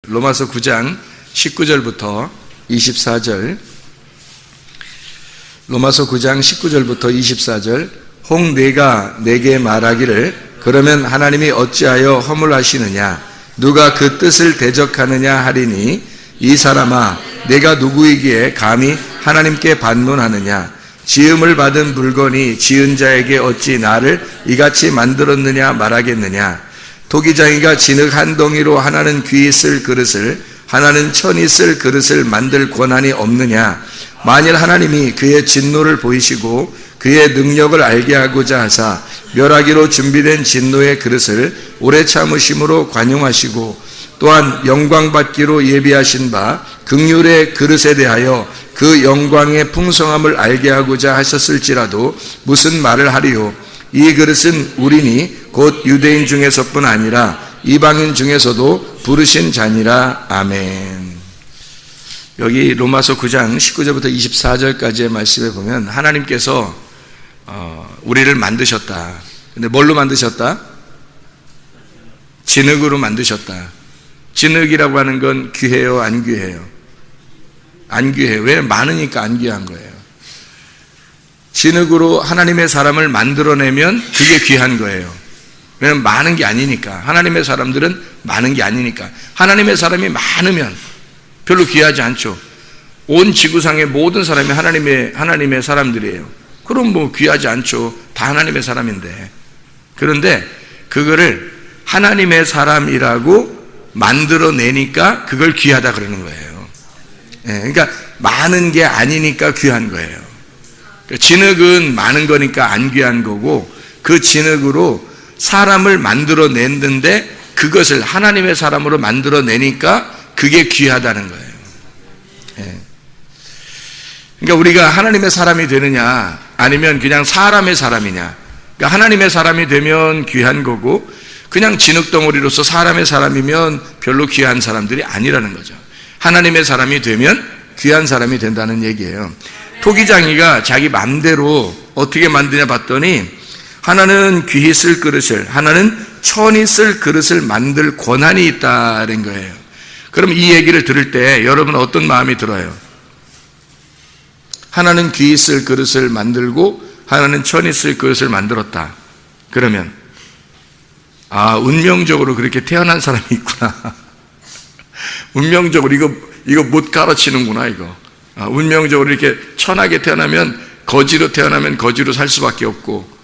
로마서 9장 19절부터 24절. 로마서 9장 19절부터 24절. 혹 네가 내게 말하기를 그러면 하나님이 어찌하여 허물하시느냐 누가 그 뜻을 대적하느냐 하리니 이 사람아 내가 누구이기에 감히 하나님께 반문하느냐 지음을 받은 물건이 지은 자에게 어찌 나를 이같이 만들었느냐 말하겠느냐 토기장이가 진흙 한 덩이로 하나는 귀 쓸 그릇을 하나는 천이 쓸 그릇을 만들 권한이 없느냐 만일 하나님이 그의 진노를 보이시고 그의 능력을 알게 하고자 하사 멸하기로 준비된 진노의 그릇을 오래 참으심으로 관용하시고 또한 영광받기로 예비하신 바 긍휼의 그릇에 대하여 그 영광의 풍성함을 알게 하고자 하셨을지라도 무슨 말을 하리요 이 그릇은 우리니 곧 유대인 중에서뿐 아니라 이방인 중에서도 부르신 자니라. 아멘. 여기 로마서 9장 19절부터 24절까지의 말씀에 보면 하나님께서 우리를 만드셨다. 근데 뭘로 만드셨다? 진흙으로 만드셨다. 진흙이라고 하는 건 귀해요, 안 귀해요? 안 귀해요. 왜? 많으니까 안 귀한 거예요. 진흙으로 하나님의 사람을 만들어내면 그게 귀한 거예요. 왜냐면 많은 게 아니니까. 하나님의 사람들은 많은 게 아니니까. 하나님의 사람이 많으면 별로 귀하지 않죠. 온 지구상의 모든 사람이 하나님의 사람들이에요. 그럼 뭐 귀하지 않죠. 다 하나님의 사람인데. 그런데 그거를 하나님의 사람이라고 만들어내니까 그걸 귀하다 그러는 거예요. 그러니까 많은 게 아니니까 귀한 거예요. 진흙은 많은 거니까 안 귀한 거고 그 진흙으로 사람을 만들어냈는데 그것을 하나님의 사람으로 만들어내니까 그게 귀하다는 거예요. 그러니까 우리가 하나님의 사람이 되느냐 아니면 그냥 사람의 사람이냐. 그러니까 하나님의 사람이 되면 귀한 거고 그냥 진흙덩어리로서 사람의 사람이면 별로 귀한 사람들이 아니라는 거죠. 하나님의 사람이 되면 귀한 사람이 된다는 얘기예요. 토기장이가 자기 맘대로 어떻게 만드냐 봤더니 하나는 귀히 쓸 그릇을 하나는 천이 쓸 그릇을 만들 권한이 있다는 거예요. 그럼 이 얘기를 들을 때 여러분은 어떤 마음이 들어요? 하나는 귀히 쓸 그릇을 만들고 하나는 천이 쓸 그릇을 만들었다. 그러면 운명적으로 그렇게 태어난 사람이 있구나. 운명적으로 이거 못 가르치는구나 이거. 운명적으로 이렇게 천하게 태어나면 거지로 태어나면 거지로 살 수밖에 없고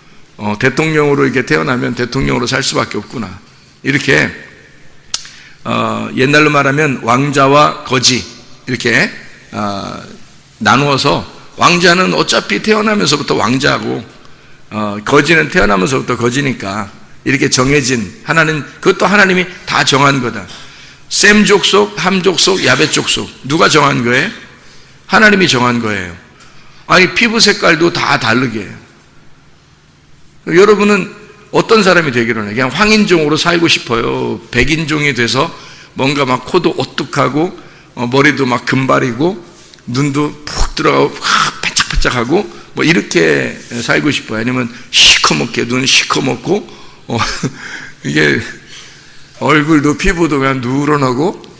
대통령으로 이렇게 태어나면 대통령으로 살 수밖에 없구나. 이렇게 옛날로 말하면 왕자와 거지 이렇게 나누어서 왕자는 어차피 태어나면서부터 왕자고 거지는 태어나면서부터 거지니까 이렇게 정해진 하나는 그것도 하나님이 다 정한 거다. 셈 족속, 함 족속, 야벳 족속 누가 정한 거예요? 하나님이 정한 거예요. 아니 피부 색깔도 다 다르게. 여러분은 어떤 사람이 되기로 해요? 그냥 황인종으로 살고 싶어요? 백인종이 돼서 뭔가 막 코도 오뚝하고 머리도 막 금발이고 눈도 푹 들어가고 반짝반짝하고 뭐 이렇게 살고 싶어요? 아니면 시커멓게 눈 시커멓고 이게 얼굴도 피부도 그냥 누런하고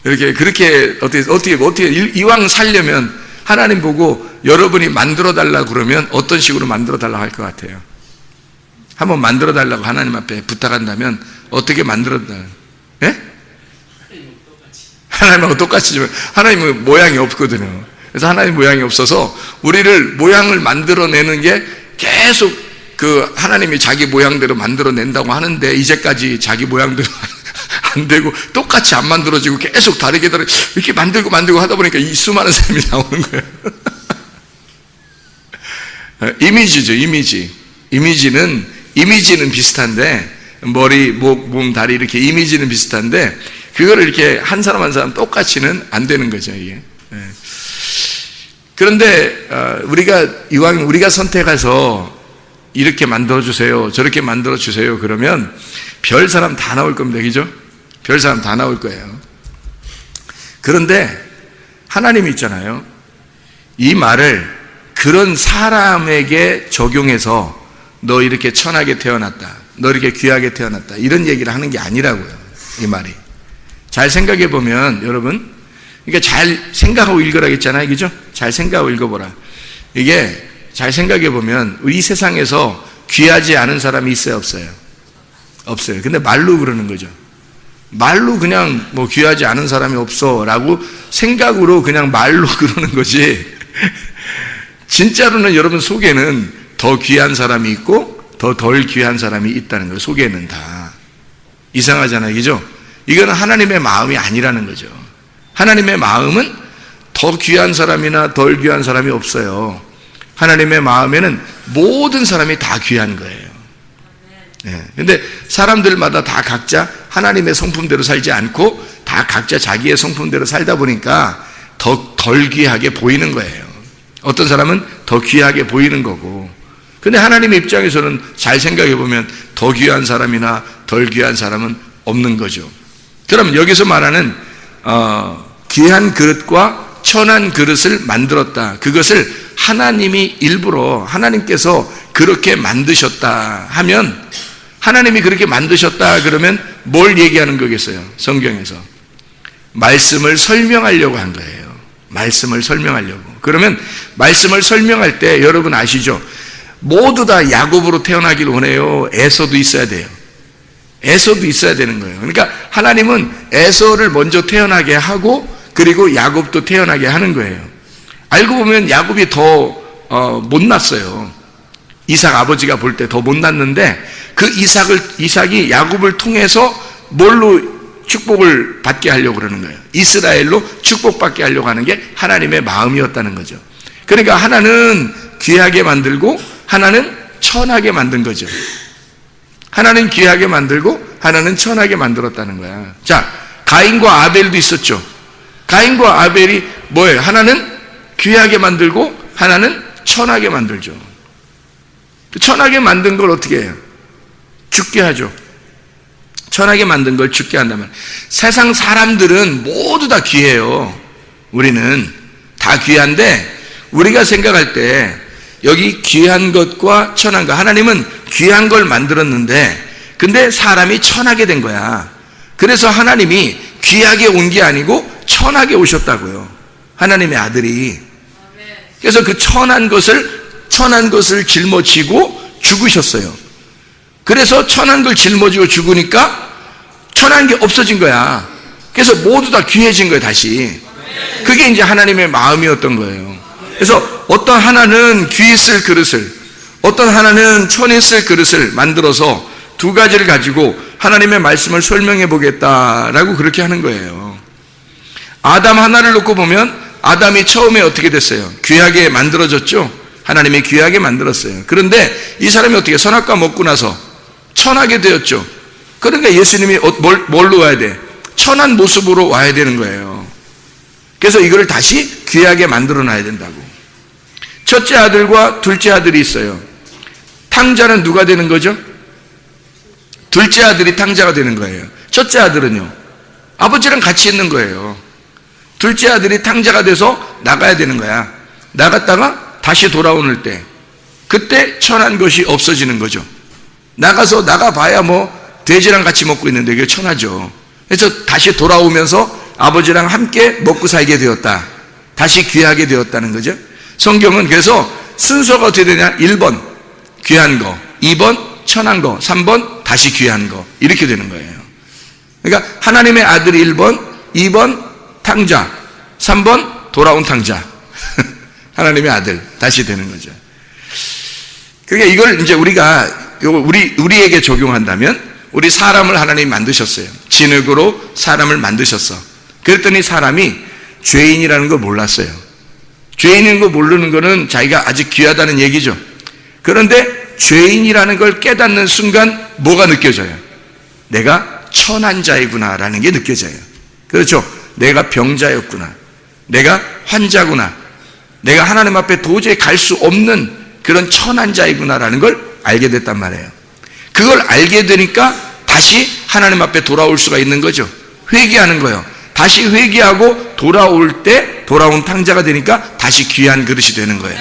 이렇게 그렇게 어떻게 이왕 살려면 하나님 보고 여러분이 만들어 달라 그러면 어떤 식으로 만들어 달라고 할 것 같아요? 한번 만들어 달라고 하나님 앞에 부탁한다면 어떻게 만들어 달라고? 예? 하나님하고 똑같이지만 하나님은 모양이 없거든요. 그래서 하나님 모양이 없어서 우리를 모양을 만들어내는 게 계속 그 하나님이 자기 모양대로 만들어낸다고 하는데 이제까지 자기 모양대로 안 되고 똑같이 안 만들어지고 계속 다르게 이렇게 만들고 하다 보니까 이 수많은 사람이 나오는 거예요. 이미지죠, 이미지. 이미지는 비슷한데 머리, 목, 몸, 다리 이렇게 이미지는 비슷한데 그거를 이렇게 한 사람 한 사람 똑같이는 안 되는 거죠, 이게. 그런데 이왕 우리가 선택해서 이렇게 만들어주세요, 저렇게 만들어주세요 그러면 별 사람 다 나올 겁니다. 그죠? 별 사람 다 나올 거예요. 그런데 하나님이 있잖아요. 이 말을 그런 사람에게 적용해서 너 이렇게 천하게 태어났다, 너 이렇게 귀하게 태어났다 이런 얘기를 하는 게 아니라고요. 이 말이 잘 생각해 보면 여러분, 그러니까 잘 생각하고 읽으라 했잖아요, 그죠? 잘 생각하고 읽어보라. 이게 잘 생각해 보면 우리 세상에서 귀하지 않은 사람이 있어요, 없어요? 없어요. 근데 말로 그러는 거죠. 말로 그냥 뭐 귀하지 않은 사람이 없어라고 생각으로 그냥 말로 그러는 거지. 진짜로는 여러분 속에는 더 귀한 사람이 있고 더 덜 귀한 사람이 있다는 거예요. 속에는 다. 이상하잖아요, 그죠? 이거는 하나님의 마음이 아니라는 거죠. 하나님의 마음은 더 귀한 사람이나 덜 귀한 사람이 없어요. 하나님의 마음에는 모든 사람이 다 귀한 거예요. 근데 사람들마다 다 각자 하나님의 성품대로 살지 않고 다 각자 자기의 성품대로 살다 보니까 더 덜 귀하게 보이는 거예요. 어떤 사람은 더 귀하게 보이는 거고. 근데 하나님의 입장에서는 잘 생각해 보면 더 귀한 사람이나 덜 귀한 사람은 없는 거죠. 그러면 여기서 말하는 귀한 그릇과 천한 그릇을 만들었다. 그것을 하나님이 일부러 하나님께서 그렇게 만드셨다 하면, 하나님이 그렇게 만드셨다 그러면 뭘 얘기하는 거겠어요? 성경에서 말씀을 설명하려고 한 거예요. 말씀을 설명하려고. 그러면 말씀을 설명할 때 여러분 아시죠? 모두 다 야곱으로 태어나기를 원해요? 에서도 있어야 돼요? 에서도 있어야 되는 거예요. 그러니까 하나님은 에서를 먼저 태어나게 하고 그리고 야곱도 태어나게 하는 거예요. 알고 보면 야곱이 더 못났어요. 이삭 아버지가 볼 때 더 못났는데, 그 이삭이 야곱을 통해서 뭘로 축복을 받게 하려고 그러는 거예요? 이스라엘로 축복받게 하려고 하는 게 하나님의 마음이었다는 거죠. 그러니까 하나는 귀하게 만들고 하나는 천하게 만든 거죠. 하나는 귀하게 만들고 하나는 천하게 만들었다는 거야. 자, 가인과 아벨도 있었죠. 가인과 아벨이 뭐예요? 하나는 귀하게 만들고 하나는 천하게 만들죠. 천하게 만든 걸 어떻게 해요? 죽게 하죠. 천하게 만든 걸 죽게 한다면, 세상 사람들은 모두 다 귀해요. 우리는 다 귀한데, 우리가 생각할 때 여기 귀한 것과 천한 것, 하나님은 귀한 걸 만들었는데 근데 사람이 천하게 된 거야. 그래서 하나님이 귀하게 온 게 아니고 천하게 오셨다고요. 하나님의 아들이. 그래서 그 천한 것을 짊어지고 죽으셨어요. 그래서 천한 걸 짊어지고 죽으니까 천한 게 없어진 거야. 그래서 모두 다 귀해진 거예요, 다시. 그게 이제 하나님의 마음이었던 거예요. 그래서 어떤 하나는 귀에 쓸 그릇을, 어떤 하나는 천에 쓸 그릇을 만들어서 두 가지를 가지고 하나님의 말씀을 설명해 보겠다라고 그렇게 하는 거예요. 아담 하나를 놓고 보면 아담이 처음에 어떻게 됐어요? 귀하게 만들어졌죠? 하나님이 귀하게 만들었어요. 그런데 이 사람이 어떻게 선악과 먹고 나서 천하게 되었죠? 그러니까 예수님이 뭘로 와야 돼? 천한 모습으로 와야 되는 거예요. 그래서 이거를 다시 귀하게 만들어 놔야 된다고. 첫째 아들과 둘째 아들이 있어요. 탕자는 누가 되는 거죠? 둘째 아들이 탕자가 되는 거예요. 첫째 아들은요, 아버지랑 같이 있는 거예요. 둘째 아들이 탕자가 돼서 나가야 되는 거야. 나갔다가 다시 돌아오는 때, 그때 천한 것이 없어지는 거죠. 나가봐야 뭐 돼지랑 같이 먹고 있는데 그게 천하죠. 그래서 다시 돌아오면서 아버지랑 함께 먹고 살게 되었다. 다시 귀하게 되었다는 거죠. 성경은 그래서 순서가 어떻게 되냐? 1번 귀한 거, 2번 천한 거, 3번 다시 귀한 거, 이렇게 되는 거예요. 그러니까 하나님의 아들이 1번, 2번 탕자, 3번 돌아온 탕자. 하나님의 아들 다시 되는 거죠. 그러니까 이걸 이제 우리에게 적용한다면, 우리 사람을 하나님이 만드셨어요. 진흙으로 사람을 만드셨어. 그랬더니 사람이 죄인이라는 걸 몰랐어요. 죄인인 거 모르는 거는 자기가 아직 귀하다는 얘기죠. 그런데 죄인이라는 걸 깨닫는 순간 뭐가 느껴져요? 내가 천한 자이구나 라는 게 느껴져요. 그렇죠? 내가 병자였구나, 내가 환자구나, 내가 하나님 앞에 도저히 갈 수 없는 그런 천한 자이구나 라는 걸 알게 됐단 말이에요. 그걸 알게 되니까 다시 하나님 앞에 돌아올 수가 있는 거죠. 회개하는 거예요. 다시 회개하고 돌아올 때 돌아온 탕자가 되니까 다시 귀한 그릇이 되는 거예요.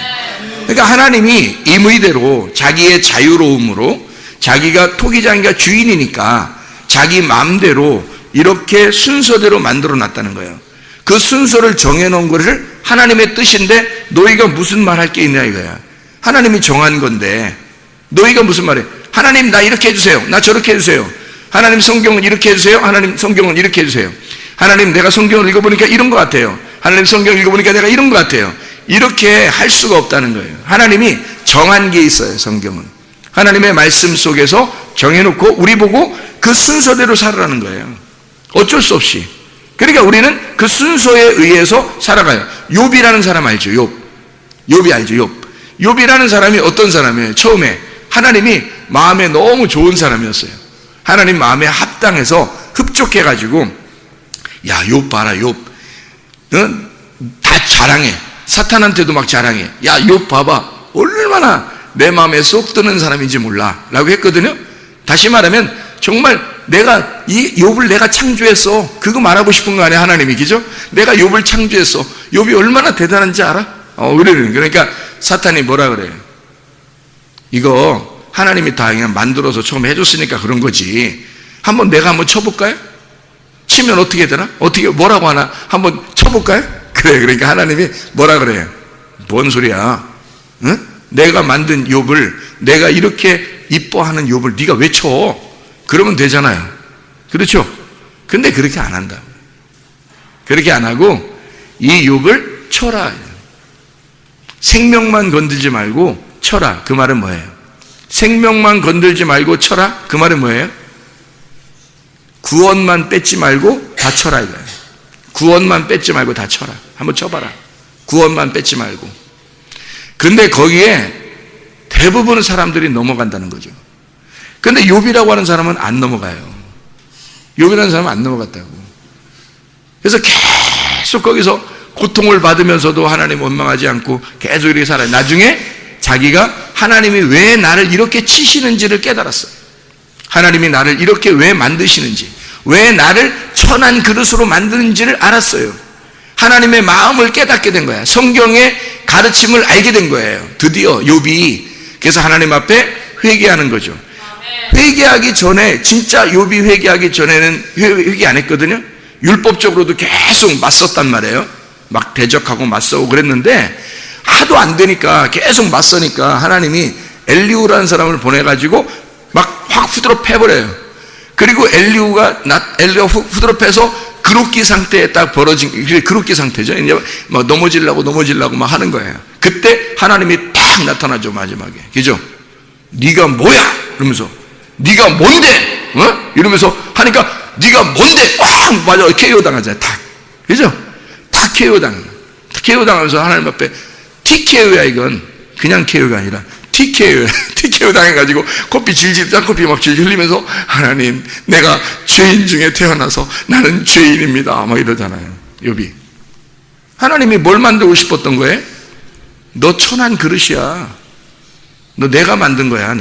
그러니까 하나님이 임의대로 자기의 자유로움으로, 자기가 토기장이가 주인이니까 자기 마음대로 이렇게 순서대로 만들어 놨다는 거예요. 그 순서를 정해놓은 것을 하나님의 뜻인데 너희가 무슨 말 할 게 있냐 이거야. 하나님이 정한 건데 너희가 무슨 말해? 하나님 나 이렇게 해주세요. 나 저렇게 해주세요. 하나님 성경은 이렇게 해주세요. 하나님 성경은 이렇게 해주세요. 하나님 내가 성경을 읽어보니까 이런 것 같아요. 하나님 성경을 읽어보니까 내가 이런 것 같아요. 이렇게 할 수가 없다는 거예요. 하나님이 정한 게 있어요. 성경은 하나님의 말씀 속에서 정해놓고 우리 보고 그 순서대로 살아라는 거예요. 어쩔 수 없이. 그러니까 우리는 그 순서에 의해서 살아가요. 욥이라는 사람 알죠? 욥이 알죠? 욥이라는 사람이 어떤 사람이에요? 처음에 하나님이 마음에 너무 좋은 사람이었어요. 하나님 마음에 합당해서 흡족해가지고 야 욥 봐라 욥 넌 다 자랑해. 사탄한테도 막 자랑해. 야 욥 봐봐 얼마나 내 마음에 쏙 드는 사람인지 몰라 라고 했거든요. 다시 말하면 정말 내가 이 욥을 내가 창조했어. 그거 말하고 싶은 거 아니야 하나님이. 그죠? 내가 욥을 창조했어. 욥이 얼마나 대단한지 알아? 그러니까 사탄이 뭐라 그래요? 이거 하나님이 다 그냥 만들어서 처음에 해줬으니까 그런 거지. 내가 한번 쳐볼까요? 치면 어떻게 되나? 뭐라고 하나? 한번 쳐볼까요? 그래. 그러니까 하나님이 뭐라 그래요? 뭔 소리야? 응? 내가 만든 욥을, 내가 이렇게 이뻐하는 욥을 네가 왜 쳐? 그러면 되잖아요. 그렇죠? 근데 그렇게 안 한다. 그렇게 안 하고 이 욥을 쳐라. 생명만 건들지 말고 쳐라. 그 말은 뭐예요? 생명만 건들지 말고 쳐라. 그 말은 뭐예요? 구원만 뺏지 말고 다 쳐라 이거예요. 구원만 뺏지 말고 다 쳐라. 한번 쳐봐라. 구원만 뺏지 말고. 근데 거기에 대부분의 사람들이 넘어간다는 거죠. 근데 욥이라고 하는 사람은 안 넘어가요. 욥이라는 사람은 안 넘어갔다고. 그래서 계속 거기서 고통을 받으면서도 하나님 원망하지 않고 계속 이렇게 살아요. 나중에 자기가 하나님이 왜 나를 이렇게 치시는지를 깨달았어요. 하나님이 나를 이렇게 왜 만드시는지, 왜 나를 천한 그릇으로 만드는지를 알았어요. 하나님의 마음을 깨닫게 된 거야. 성경의 가르침을 알게 된 거예요. 드디어 욥이. 그래서 하나님 앞에 회개하는 거죠. 회개하기 전에, 진짜 욥이 회개하기 전에는 회개 안 했거든요. 율법적으로도 계속 맞섰단 말이에요. 막 대적하고 맞서고 그랬는데 하도 안 되니까 계속 맞서니까 하나님이 엘리후라는 사람을 보내가지고 막 확 후드로 패버려요. 그리고 엘리후가 후드로 패서 그룹기 상태에 딱 벌어진, 그룹기 상태죠. 이제 막 넘어지려고 막 하는 거예요. 그때 하나님이 딱 나타나죠, 마지막에. 그죠? 네가 뭐야? 이러면서 네가 뭔데? 이러면서 하니까 네가 뭔데? 맞아. KO 당하잖아요. 탁. 그죠? 다 KO 당하면서 하나님 앞에 TKO야 이건. 그냥 KO가 아니라 TKO야. TKO 당해가지고 코피 짠코피 막 질질 흘리면서 하나님 내가 죄인 중에 태어나서 나는 죄인입니다. 막 이러잖아요. 욥이. 하나님이 뭘 만들고 싶었던 거예요? 너 천한 그릇이야. 너 내가 만든 거야.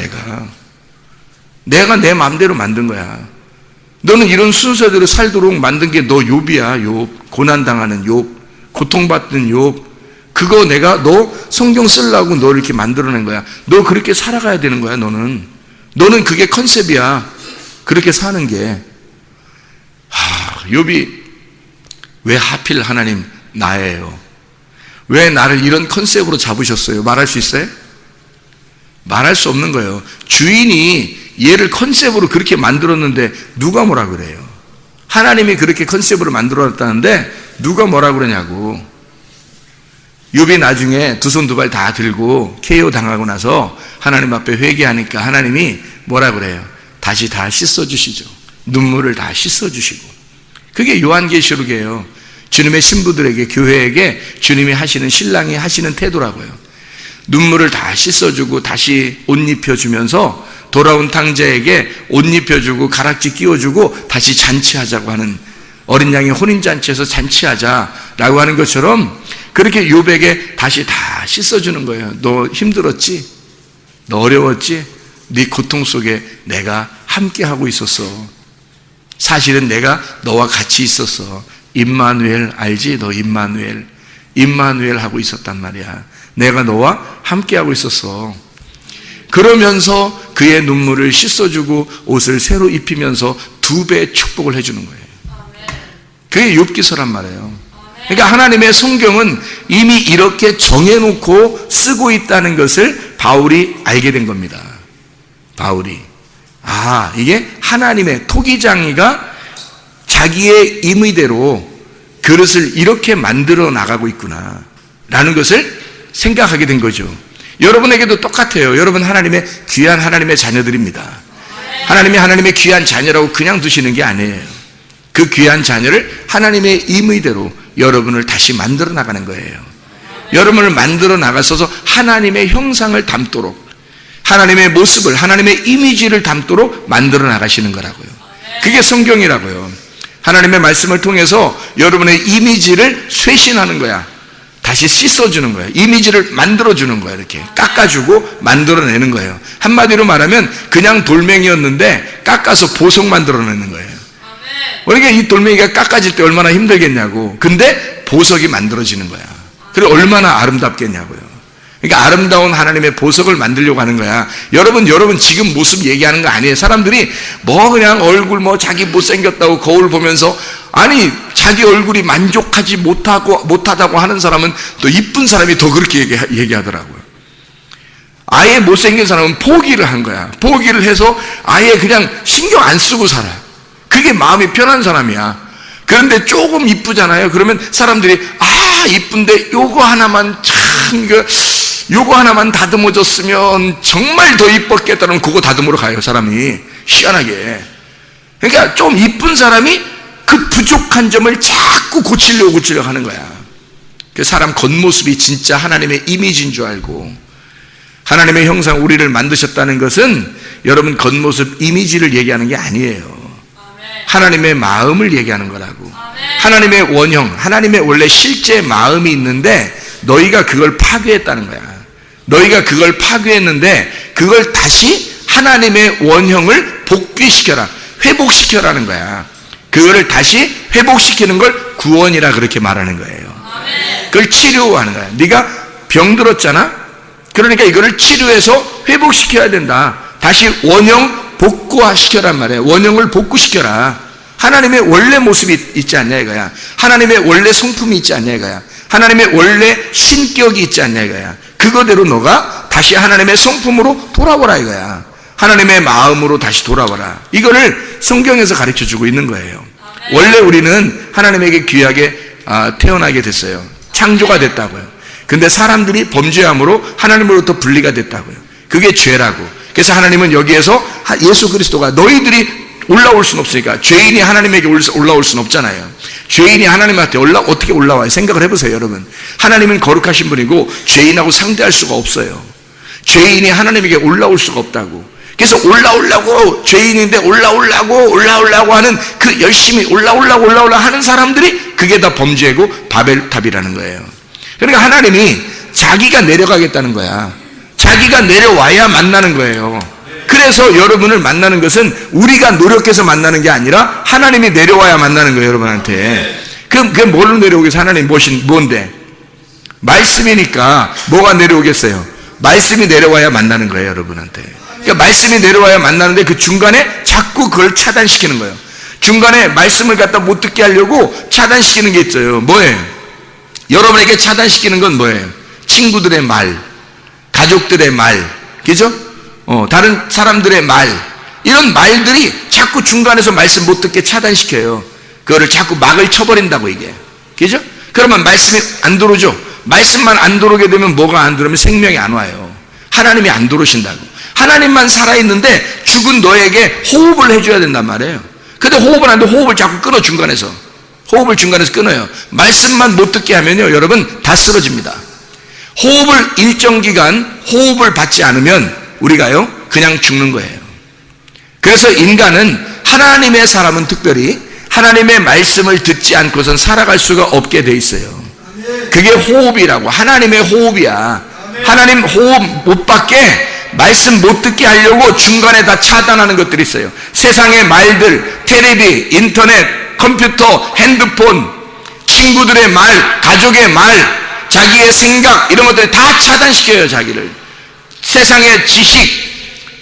내가 내 마음대로 만든 거야. 너는 이런 순서대로 살도록 만든 게 너 욥이야. 욥. 고난당하는 욥. 고통받는 욥. 그거 내가 너 성경 쓰려고 너를 이렇게 만들어낸 거야. 너 그렇게 살아가야 되는 거야. 너는 그게 컨셉이야. 그렇게 사는 게. 욥이 왜 하필 하나님 나예요? 왜 나를 이런 컨셉으로 잡으셨어요? 말할 수 있어요? 말할 수 없는 거예요. 주인이 얘를 컨셉으로 그렇게 만들었는데 누가 뭐라 그래요? 하나님이 그렇게 컨셉으로 만들어놨다는데 누가 뭐라 그러냐고. 욥이 나중에 두 손 두 발 다 들고 KO 당하고 나서 하나님 앞에 회개하니까 하나님이 뭐라 그래요? 다시 다 씻어주시죠. 눈물을 다 씻어주시고. 그게 요한계시록이에요. 주님의 신부들에게, 교회에게 주님이 하시는, 신랑이 하시는 태도라고요. 눈물을 다 씻어주고 다시 옷 입혀주면서 돌아온 탕자에게 옷 입혀주고 가락지 끼워주고 다시 잔치하자고 하는, 어린 양의 혼인잔치에서 잔치하자라고 하는 것처럼 그렇게 욥에게 다시 다 씻어주는 거예요. 너 힘들었지? 너 어려웠지? 네 고통 속에 내가 함께하고 있었어. 사실은 내가 너와 같이 있었어. 임마누엘 알지? 너 임마누엘 하고 있었단 말이야. 내가 너와 함께하고 있었어. 그러면서 그의 눈물을 씻어주고 옷을 새로 입히면서 2배의 축복을 해주는 거예요. 그게 욥기서란 말이에요. 그러니까 하나님의 성경은 이미 이렇게 정해놓고 쓰고 있다는 것을 바울이 알게 된 겁니다. 바울이. 이게 하나님의 토기장이가 자기의 임의대로 그릇을 이렇게 만들어 나가고 있구나 라는 것을 생각하게 된 거죠. 여러분에게도 똑같아요. 여러분 하나님의 귀한 하나님의 자녀들입니다. 하나님이 하나님의 귀한 자녀라고 그냥 두시는 게 아니에요. 그 귀한 자녀를 하나님의 임의대로 여러분을 다시 만들어 나가는 거예요. 여러분을 만들어 나가셔서 하나님의 형상을 담도록, 하나님의 모습을, 하나님의 이미지를 담도록 만들어 나가시는 거라고요. 그게 성경이라고요. 하나님의 말씀을 통해서 여러분의 이미지를 쇄신하는 거야. 다시 씻어주는 거예요. 이미지를 만들어주는 거예요. 이렇게 깎아주고 만들어내는 거예요. 한마디로 말하면 그냥 돌멩이였는데 깎아서 보석 만들어내는 거예요. 그러니까 이 돌멩이가 깎아질 때 얼마나 힘들겠냐고. 근데 보석이 만들어지는 거야. 그리고 얼마나 아름답겠냐고요. 그러니까 아름다운 하나님의 보석을 만들려고 하는 거야. 여러분 지금 모습 얘기하는 거 아니에요. 사람들이 그냥 얼굴 자기 못생겼다고 거울 보면서, 아니 자기 얼굴이 만족하지 못하다고 하는 사람은 또 이쁜 사람이 더 그렇게 얘기하더라고요. 아예 못생긴 사람은 포기를 한 거야. 포기를 해서 아예 그냥 신경 안 쓰고 살아. 그게 마음이 편한 사람이야. 그런데 조금 이쁘잖아요. 그러면 사람들이 이쁜데 요거 하나만 요거 하나만 다듬어줬으면 정말 더 이뻤겠다는 그거 다듬으러 가요. 사람이 희한하게. 그러니까 좀 이쁜 사람이 그 부족한 점을 자꾸 고치려고 하는 거야. 그 사람 겉모습이 진짜 하나님의 이미지인 줄 알고, 하나님의 형상 우리를 만드셨다는 것은 여러분 겉모습 이미지를 얘기하는 게 아니에요. 하나님의 마음을 얘기하는 거라고. 하나님의 원형, 하나님의 원래 실제 마음이 있는데 너희가 그걸 파괴했다는 거야. 너희가 그걸 파괴했는데 그걸 다시 하나님의 원형을 복귀시켜라, 회복시켜라는 거야. 그거를 다시 회복시키는 걸 구원이라 그렇게 말하는 거예요. 그걸 치료하는 거야. 네가 병들었잖아. 그러니까 이거를 치료해서 회복시켜야 된다. 다시 원형 복구시켜란 말이에요. 원형을 복구시켜라. 하나님의 원래 모습이 있지 않냐 이거야. 하나님의 원래 성품이 있지 않냐 이거야. 하나님의 원래 신격이 있지 않냐 이거야. 그거대로 너가 다시 하나님의 성품으로 돌아오라 이거야. 하나님의 마음으로 다시 돌아와라. 이거를 성경에서 가르쳐주고 있는 거예요. 원래 우리는 하나님에게 귀하게 태어나게 됐어요. 창조가 됐다고요. 근데 사람들이 범죄함으로 하나님으로부터 분리가 됐다고요. 그게 죄라고. 그래서 하나님은 여기에서 예수 그리스도가, 너희들이 올라올 수는 없으니까, 죄인이 하나님에게 올라올 수는 없잖아요. 죄인이 하나님한테 어떻게 올라와요? 생각을 해보세요, 여러분. 하나님은 거룩하신 분이고 죄인하고 상대할 수가 없어요. 죄인이 하나님에게 올라올 수가 없다고. 그래서 올라오려고, 죄인인데 올라오려고 하는 그 열심히 올라오려고 하는 사람들이 그게 다 범죄고 바벨탑이라는 거예요. 그러니까 하나님이 자기가 내려가겠다는 거야. 자기가 내려와야 만나는 거예요. 그래서 여러분을 만나는 것은 우리가 노력해서 만나는 게 아니라 하나님이 내려와야 만나는 거예요, 여러분한테. 그게 뭘로 내려오겠어요? 하나님 뭔데? 말씀이니까 뭐가 내려오겠어요? 말씀이 내려와야 만나는 거예요, 여러분한테. 그러니까 말씀이 내려와야 만나는데 그 중간에 자꾸 그걸 차단시키는 거예요. 중간에 말씀을 갖다 못 듣게 하려고 차단시키는 게 있어요. 뭐예요? 여러분에게 차단시키는 건 뭐예요? 친구들의 말, 가족들의 말, 그죠? 다른 사람들의 말, 이런 말들이 자꾸 중간에서 말씀 못 듣게 차단시켜요. 그거를 자꾸 막을 쳐버린다고 이게. 그죠? 그러면 말씀이 안 들어오죠? 말씀만 안 들어오게 되면 뭐가 안 들어오면 생명이 안 와요. 하나님이 안 들어오신다고. 하나님만 살아있는데 죽은 너에게 호흡을 해줘야 된단 말이에요. 근데 호흡을 안 돼. 호흡을 자꾸 끊어, 중간에서. 호흡을 중간에서 끊어요. 말씀만 못 듣게 하면요, 여러분 다 쓰러집니다. 호흡을 일정 기간 호흡을 받지 않으면 우리가요 그냥 죽는 거예요. 그래서 인간은, 하나님의 사람은 특별히 하나님의 말씀을 듣지 않고선 살아갈 수가 없게 돼 있어요. 그게 호흡이라고. 하나님의 호흡이야. 하나님 호흡 못 받게, 말씀 못 듣게 하려고 중간에 다 차단하는 것들이 있어요. 세상의 말들, 텔레비, 인터넷, 컴퓨터, 핸드폰, 친구들의 말, 가족의 말, 자기의 생각, 이런 것들이 다 차단시켜요. 자기를. 세상의 지식,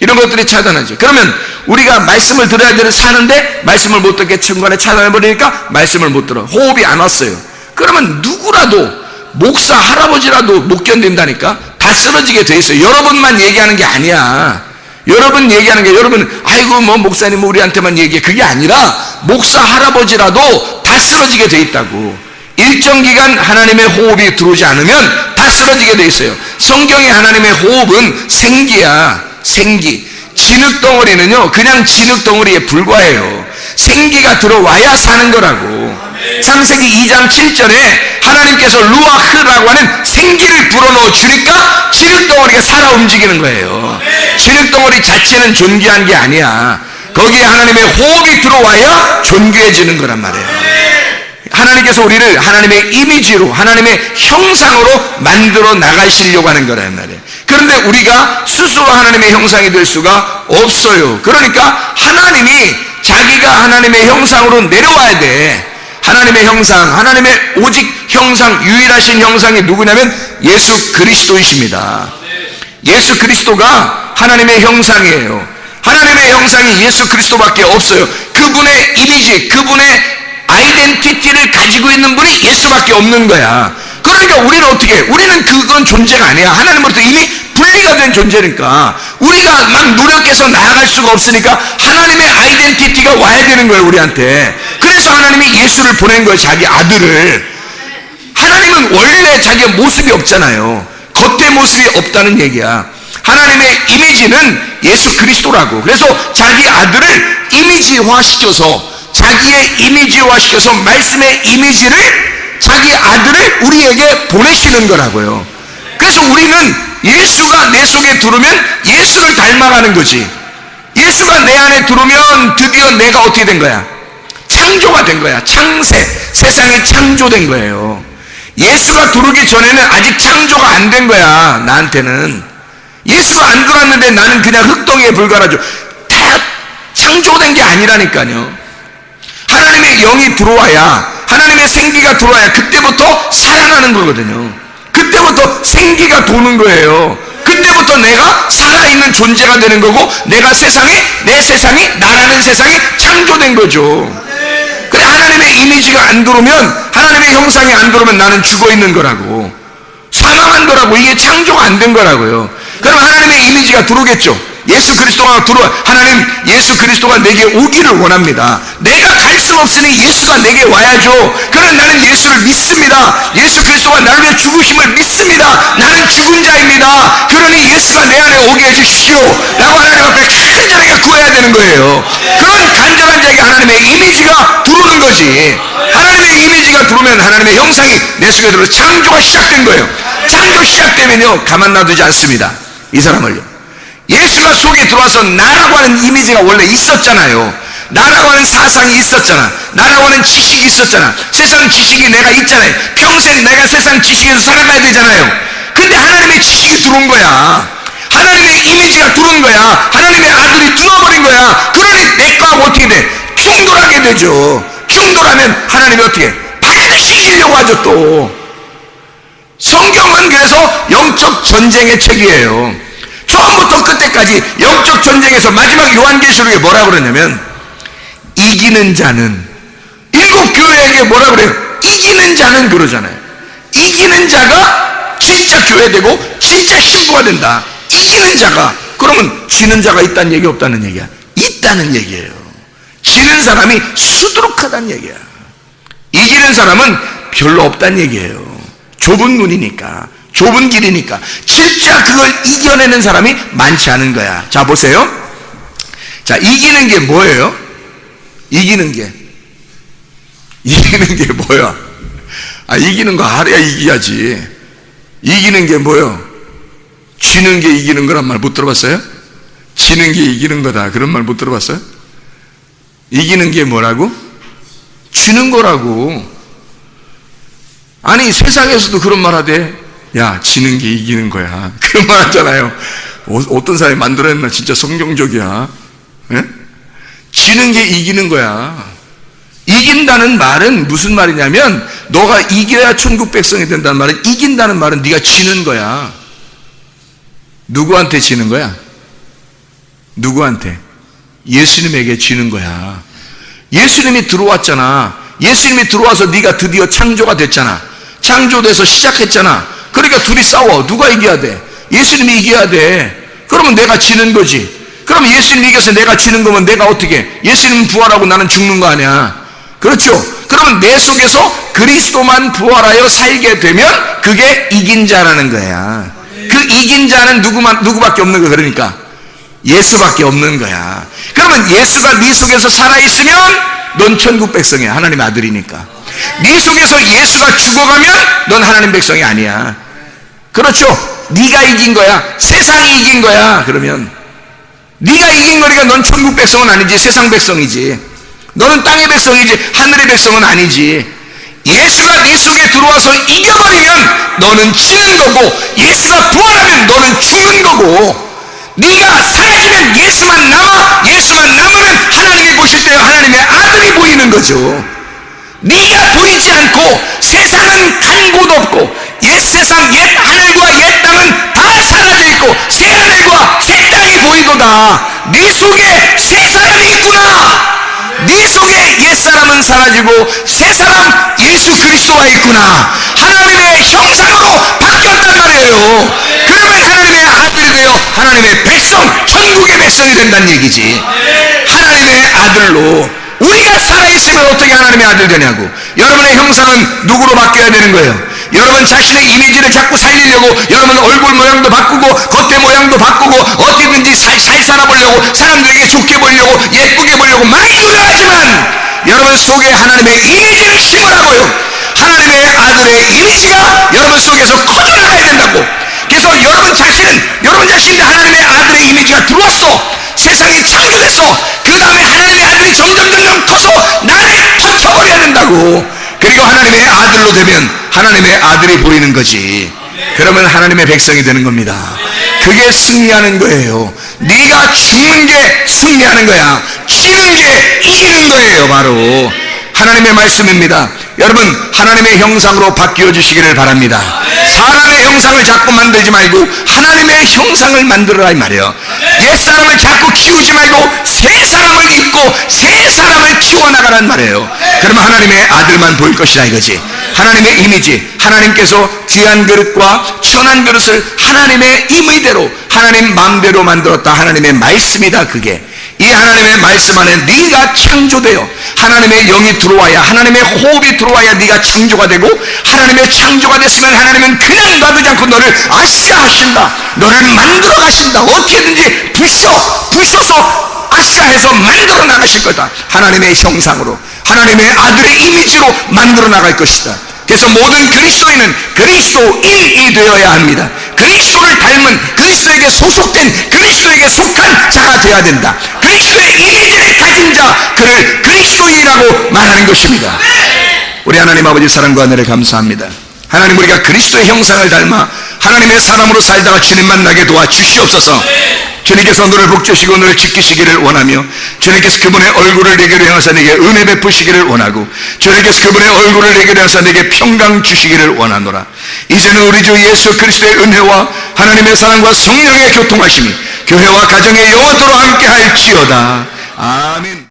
이런 것들이 차단하죠. 그러면 우리가 말씀을 들어야 되는 사는데 말씀을 못 듣게 천간에 차단해버리니까 말씀을 못 들어. 호흡이 안 왔어요. 그러면 누구라도, 목사 할아버지라도 못 견딘다니까. 다 쓰러지게 돼 있어요. 여러분만 얘기하는 게 아니야. 여러분 얘기하는 게, 여러분 아이고 뭐 목사님 우리한테만 얘기해, 그게 아니라 목사 할아버지라도 다 쓰러지게 돼 있다고. 일정 기간 하나님의 호흡이 들어오지 않으면 다 쓰러지게 돼 있어요. 성경의 하나님의 호흡은 생기야. 생기. 진흙덩어리는요 그냥 진흙덩어리에 불과해요. 생기가 들어와야 사는 거라고. 창세기 2장 7절에 하나님께서 루아흐라고 하는 생기를 불어넣어 주니까 진흙덩어리가 살아 움직이는 거예요. 진흙덩어리 자체는 존귀한 게 아니야. 거기에 하나님의 호흡이 들어와야 존귀해지는 거란 말이에요. 하나님께서 우리를 하나님의 이미지로, 하나님의 형상으로 만들어 나가시려고 하는 거란 말이에요. 그런데 우리가 스스로 하나님의 형상이 될 수가 없어요. 그러니까 하나님이 자기가 하나님의 형상으로 내려와야 돼. 하나님의 형상, 하나님의 오직 형상, 유일하신 형상이 누구냐면 예수 그리스도이십니다. 예수 그리스도가 하나님의 형상이에요. 하나님의 형상이 예수 그리스도밖에 없어요. 그분의 이미지, 그분의 아이덴티티를 가지고 있는 분이 예수밖에 없는 거야. 그러니까 우리는 어떻게 해? 우리는 그건 존재가 아니야. 하나님으로부터 이미 분리가 된 존재니까 우리가 막 노력해서 나아갈 수가 없으니까 하나님의 아이덴티티가 와야 되는 거예요, 우리한테. 그래서 하나님이 예수를 보낸 거예요, 자기 아들을. 하나님은 원래 자기의 모습이 없잖아요. 겉의 모습이 없다는 얘기야. 하나님의 이미지는 예수 그리스도라고. 그래서 자기 아들을 이미지화시켜서, 자기의 이미지화시켜서 말씀의 이미지를, 자기 아들을 우리에게 보내시는 거라고요. 그래서 우리는 예수가 내 속에 들어오면 예수를 닮아가는 거지. 예수가 내 안에 들어오면 드디어 내가 어떻게 된 거야? 창조가 된 거야. 창세, 세상이 창조된 거예요. 예수가 들어오기 전에는 아직 창조가 안 된 거야. 나한테는 예수가 안 들어왔는데 나는 그냥 흙덩이에 불과하죠. 다 창조된 게 아니라니까요. 하나님의 영이 들어와야, 하나님의 생기가 들어와야 그때부터 살아나는 거거든요. 그때부터 생기가 도는 거예요. 그때부터 내가 살아있는 존재가 되는 거고, 내가 세상에, 내 세상이, 나라는 세상이 창조된 거죠. 근데 하나님의 이미지가 안 들어오면, 하나님의 형상이 안 들어오면 나는 죽어 있는 거라고, 사망한 거라고. 이게 창조가 안 된 거라고요. 그럼 하나님의 이미지가 들어오겠죠. 예수 그리스도가 들어와. 하나님, 예수 그리스도가 내게 오기를 원합니다. 내가 갈 수 없으니 예수가 내게 와야죠. 그럼 나는 예수를 믿습니다. 예수 그리스도가 나를 위해 죽으심을 믿습니다. 나는 죽은 자입니다. 그러니 예수가 내 안에 오게 해주십시오 라고 하나님 앞에 간절하게 구해야 되는 거예요. 그런 간절한 자에게 하나님의 이미지가 들어오는 거지. 하나님의 이미지가 들어오면 하나님의 형상이 내 속에 들어서 창조가 시작된 거예요. 창조 시작되면요 가만 놔두지 않습니다. 이 사람을요. 예수가 속에 들어와서 나라고 하는 이미지가 원래 있었잖아요. 나라고 하는 사상이 있었잖아. 나라고 하는 지식이 있었잖아. 세상 지식이 내가 있잖아요. 평생 내가 세상 지식에서 살아가야 되잖아요. 근데 하나님의 지식이 들어온 거야. 하나님의 이미지가 들어온 거야. 하나님의 아들이 들어버린 거야. 그러니 내 거하고 어떻게 돼? 충돌하게 되죠. 충돌하면 하나님이 어떻게 해? 반드시 이기려고 하죠. 또 성경은 그래서 영적 전쟁의 책이에요. 처음부터 끝까지 영적 전쟁에서 마지막 요한계시록에 뭐라고 그러냐면, 이기는 자는, 일곱 교회에게 뭐라고 그래요? 이기는 자는 그러잖아요. 이기는 자가 진짜 교회되고 진짜 신부가 된다. 이기는 자가. 그러면 지는 자가 있다는 얘기 없다는 얘기야? 있다는 얘기예요. 지는 사람이 수두룩하다는 얘기야. 이기는 사람은 별로 없다는 얘기예요. 좁은 눈이니까, 좁은 길이니까. 진짜 그걸 이겨내는 사람이 많지 않은 거야. 자, 보세요. 자, 이기는 게 뭐예요? 이기는 게 뭐야? 이기는 거 알아야 이기야지. 이기는 게 뭐예요? 지는 게 이기는 거란 말 못 들어봤어요? 지는 게 이기는 거다, 그런 말 못 들어봤어요? 이기는 게 뭐라고? 지는 거라고. 아니, 세상에서도 그런 말 하대. 야, 지는 게 이기는 거야, 그런 말 하잖아요. 어떤 사람이 만들어냈나? 진짜 성경적이야. 예? 지는 게 이기는 거야. 이긴다는 말은 무슨 말이냐면, 너가 이겨야 천국 백성이 된다는 말은, 이긴다는 말은 네가 지는 거야. 누구한테 지는 거야? 누구한테? 예수님에게 지는 거야. 예수님이 들어왔잖아. 예수님이 들어와서 네가 드디어 창조가 됐잖아. 창조돼서 시작했잖아. 그러니까 둘이 싸워. 누가 이겨야 돼? 예수님이 이겨야 돼. 그러면 내가 지는 거지. 그럼 예수님이 이겨서 내가 지는 거면 내가 어떻게 해? 예수님은 부활하고 나는 죽는 거 아니야. 그렇죠? 그러면 내 속에서 그리스도만 부활하여 살게 되면 그게 이긴 자라는 거야. 그 이긴 자는 누구밖에 없는 거야. 그러니까 예수밖에 없는 거야. 그러면 예수가 네 속에서 살아있으면 넌 천국 백성이야. 하나님의 아들이니까. 네 속에서 예수가 죽어가면 넌 하나님 백성이 아니야. 그렇죠? 네가 이긴 거야. 세상이 이긴 거야. 그러면 네가 이긴 거니까 넌 천국 백성은 아니지. 세상 백성이지. 너는 땅의 백성이지. 하늘의 백성은 아니지. 예수가 네 속에 들어와서 이겨버리면 너는 지는 거고, 예수가 부활하면 너는 죽는 거고, 네가 사라지면 예수만 남아. 예수만 남으면 하나님이 보실 때 하나님의 아들이 보이는 거죠. 네가 보이지 않고 세상은 간 곳 없고, 옛 세상 옛 하늘과 옛 땅은 다 사라져 있고 새 하늘과 새 땅이 보이도다. 네 속에 새 사람이 있구나. 네 속에 옛 사람은 사라지고 새 사람 예수 그리스도가 있구나. 하나님의 형상으로 바뀌었단 말이에요. 그러면 하나님의 아들이 되어 하나님의 백성, 천국의 백성이 된다는 얘기지. 하나님의 아들로 우리가 살아있으면 어떻게 하나님의 아들 되냐고. 여러분의 형상은 누구로 바뀌어야 되는 거예요? 여러분 자신의 이미지를 자꾸 살리려고 여러분 얼굴 모양도 바꾸고 겉에 모양도 바꾸고 어디든지 잘 살아보려고, 사람들에게 좋게 보이려고, 예쁘게 보이려고 많이 노력하지만 여러분 속에 하나님의 이미지를 심으라고요. 하나님의 아들의 이미지가 여러분 속에서 커져나가야 된다고. 그래서 여러분 자신이 하나님의 아들의 이미지가 들어왔어. 세상이 창조됐어. 그 다음에 하나님의 아들이 점점 커서 나를 터쳐버려야 된다고. 그리고 하나님의 아들로 되면 하나님의 아들이 보이는 거지. 그러면 하나님의 백성이 되는 겁니다. 그게 승리하는 거예요. 네가 죽는 게 승리하는 거야. 지는 게 이기는 거예요. 바로 하나님의 말씀입니다. 여러분 하나님의 형상으로 바뀌어 주시기를 바랍니다. 사람의 형상을 자꾸 만들지 말고 하나님의 형상을 만들어라 이 말이에요. 옛사람을 자꾸 키우지 말고 새 사람을 입고 새 사람을 키워나가란 말이에요. 그러면 하나님의 아들만 보일 것이다 이거지. 하나님의 이미지, 하나님께서 귀한 그릇과 천한 그릇을 하나님의 임의대로 하나님 마음대로 만들었다. 하나님의 말씀이다. 그게 이 하나님의 말씀 안에 네가 창조되어 하나님의 영이 들어와야, 하나님의 호흡이 들어와야 네가 창조가 되고, 하나님의 창조가 됐으면 하나님은 그냥 놔두지 않고 너를 아싸 하신다. 너를 만들어 가신다. 어떻게든지 부셔서 아싸 해서 만들어 나가실 거다. 하나님의 형상으로, 하나님의 아들의 이미지로 만들어 나갈 것이다. 그래서 모든 그리스도인은 그리스도인이 되어야 합니다. 그리스도를 닮은, 그리스도에게 소속된, 그리스도에게 속한 자가 되어야 된다. 그리스도의 이미지를 가진 자, 그를 그리스도인이라고 말하는 것입니다. 우리 하나님 아버지 사랑과 은혜를 감사합니다. 하나님, 우리가 그리스도의 형상을 닮아 하나님의 사람으로 살다가 주님 만나게 도와주시옵소서. 주님께서 너를 복주시고 너를 지키시기를 원하며, 주님께서 그분의 얼굴을 내게로 향하사 내게 은혜 베푸시기를 원하고, 주님께서 그분의 얼굴을 내게로 향하사 내게 평강 주시기를 원하노라. 이제는 우리 주 예수 그리스도의 은혜와 하나님의 사랑과 성령의 교통하심이 교회와 가정에 영원토록 함께 할지어다. 아멘.